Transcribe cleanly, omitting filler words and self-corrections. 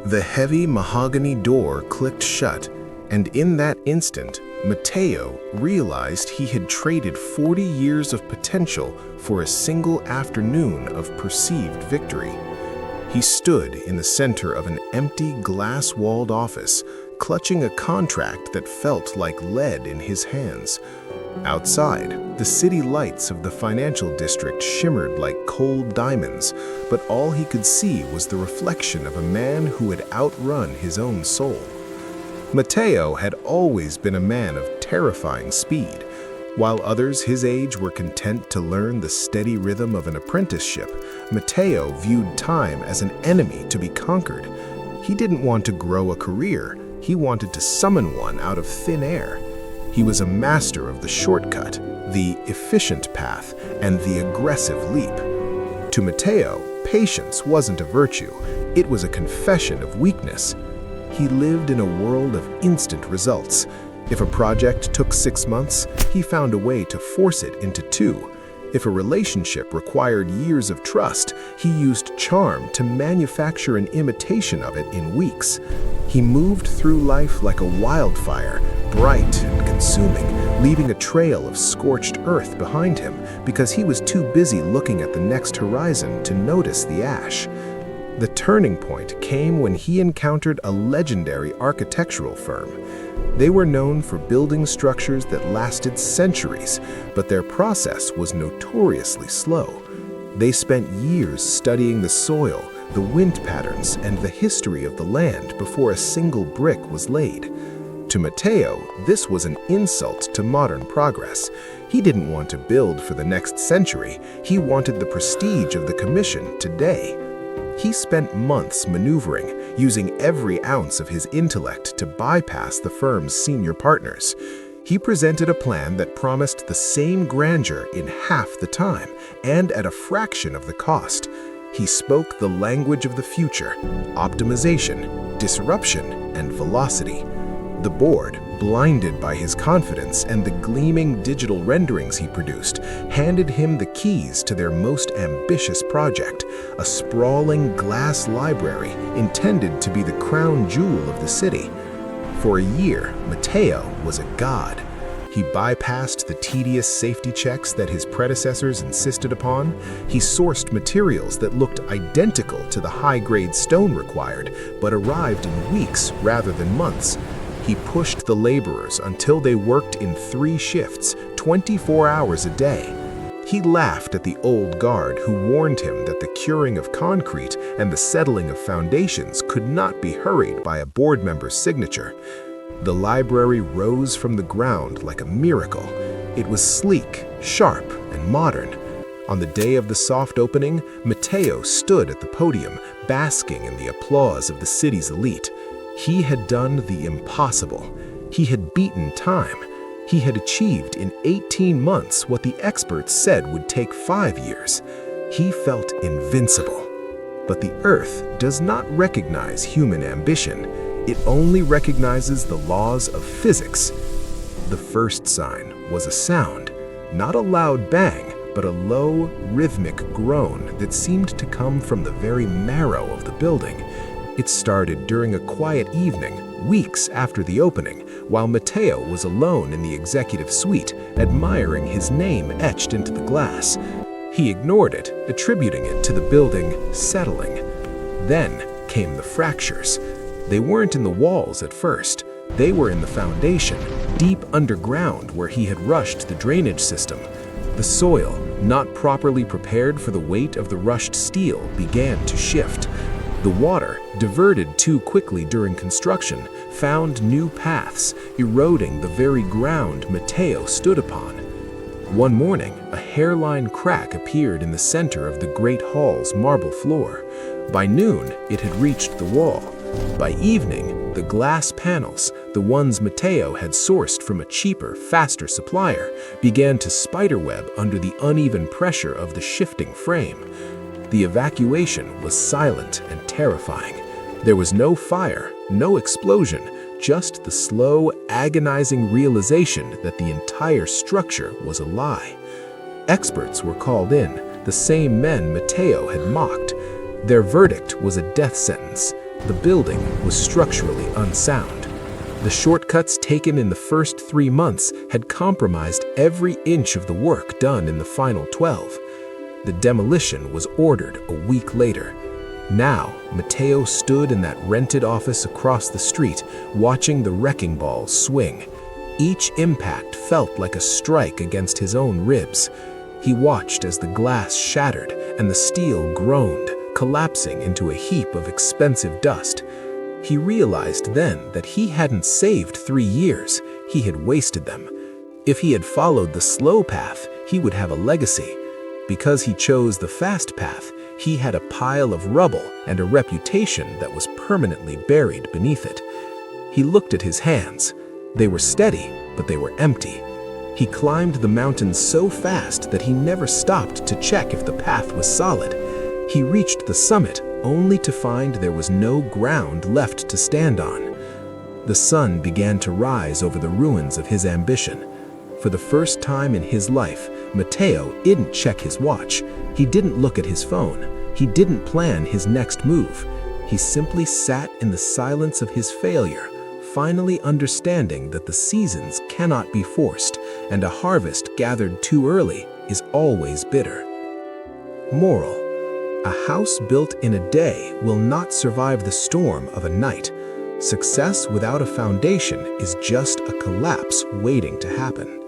The heavy mahogany door clicked shut, and in that instant, Mateo realized he had traded 40 years of potential for a single afternoon of perceived victory. He stood in the center of an empty, glass-walled office, clutching a contract that felt like lead in his hands. Outside, the city lights of the financial district shimmered like cold diamonds, but all he could see was the reflection of a man who had outrun his own soul. Mateo had always been a man of terrifying speed. While others his age were content to learn the steady rhythm of an apprenticeship, Mateo viewed time as an enemy to be conquered. He didn't want to grow a career, he wanted to summon one out of thin air. He was a master of the shortcut, the efficient path, and the aggressive leap. To Mateo, patience wasn't a virtue, it was a confession of weakness. He lived in a world of instant results. If a project took 6 months, he found a way to force it into 2. If a relationship required years of trust, he used charm to manufacture an imitation of it in weeks. He moved through life like a wildfire, bright and consuming, leaving a trail of scorched earth behind him because he was too busy looking at the next horizon to notice the ash. The turning point came when he encountered a legendary architectural firm. They were known for building structures that lasted centuries, but their process was notoriously slow. They spent years studying the soil, the wind patterns, and the history of the land before a single brick was laid. To Mateo, this was an insult to modern progress. He didn't want to build for the next century, he wanted the prestige of the commission today. He spent months maneuvering, using every ounce of his intellect to bypass the firm's senior partners. He presented a plan that promised the same grandeur in half the time and at a fraction of the cost. He spoke the language of the future: optimization, disruption, and velocity. The board, blinded by his confidence and the gleaming digital renderings he produced, handed him the keys to their most ambitious project, a sprawling glass library intended to be the crown jewel of the city. For a year, Mateo was a god. He bypassed the tedious safety checks that his predecessors insisted upon. He sourced materials that looked identical to the high-grade stone required, but arrived in weeks rather than months. He pushed the laborers until they worked in 3 shifts, 24 hours a day. He laughed at the old guard who warned him that the curing of concrete and the settling of foundations could not be hurried by a board member's signature. The library rose from the ground like a miracle. It was sleek, sharp, and modern. On the day of the soft opening, Mateo stood at the podium, basking in the applause of the city's elite. He had done the impossible. He had beaten time. He had achieved in 18 months what the experts said would take 5 years. He felt invincible. But the Earth does not recognize human ambition. It only recognizes the laws of physics. The first sign was a sound, not a loud bang, but a low, rhythmic groan that seemed to come from the very marrow of the building. It started during a quiet evening, weeks after the opening, while Mateo was alone in the executive suite, admiring his name etched into the glass. He ignored it, attributing it to the building settling. Then came the fractures. They weren't in the walls at first. They were in the foundation, deep underground where he had rushed the drainage system. The soil, not properly prepared for the weight of the rushed steel, began to shift. The water, diverted too quickly during construction, found new paths, eroding the very ground Mateo stood upon. One morning, a hairline crack appeared in the center of the great hall's marble floor. By noon, it had reached the wall. By evening, the glass panels, the ones Mateo had sourced from a cheaper, faster supplier, began to spiderweb under the uneven pressure of the shifting frame. The evacuation was silent and terrifying. There was no fire, no explosion, just the slow, agonizing realization that the entire structure was a lie. Experts were called in, the same men Mateo had mocked. Their verdict was a death sentence. The building was structurally unsound. The shortcuts taken in the first 3 months had compromised every inch of the work done in the final 12. The demolition was ordered a week later. Now, Mateo stood in that rented office across the street, watching the wrecking balls swing. Each impact felt like a strike against his own ribs. He watched as the glass shattered and the steel groaned, collapsing into a heap of expensive dust. He realized then that he hadn't saved 3 years, he had wasted them. If he had followed the slow path, he would have a legacy. Because he chose the fast path, he had a pile of rubble and a reputation that was permanently buried beneath it. He looked at his hands. They were steady, but they were empty. He climbed the mountain so fast that he never stopped to check if the path was solid. He reached the summit only to find there was no ground left to stand on. The sun began to rise over the ruins of his ambition. For the first time in his life, Mateo didn't check his watch. He didn't look at his phone. He didn't plan his next move. He simply sat in the silence of his failure, finally understanding that the seasons cannot be forced, and a harvest gathered too early is always bitter. Moral: a house built in a day will not survive the storm of a night. Success without a foundation is just a collapse waiting to happen.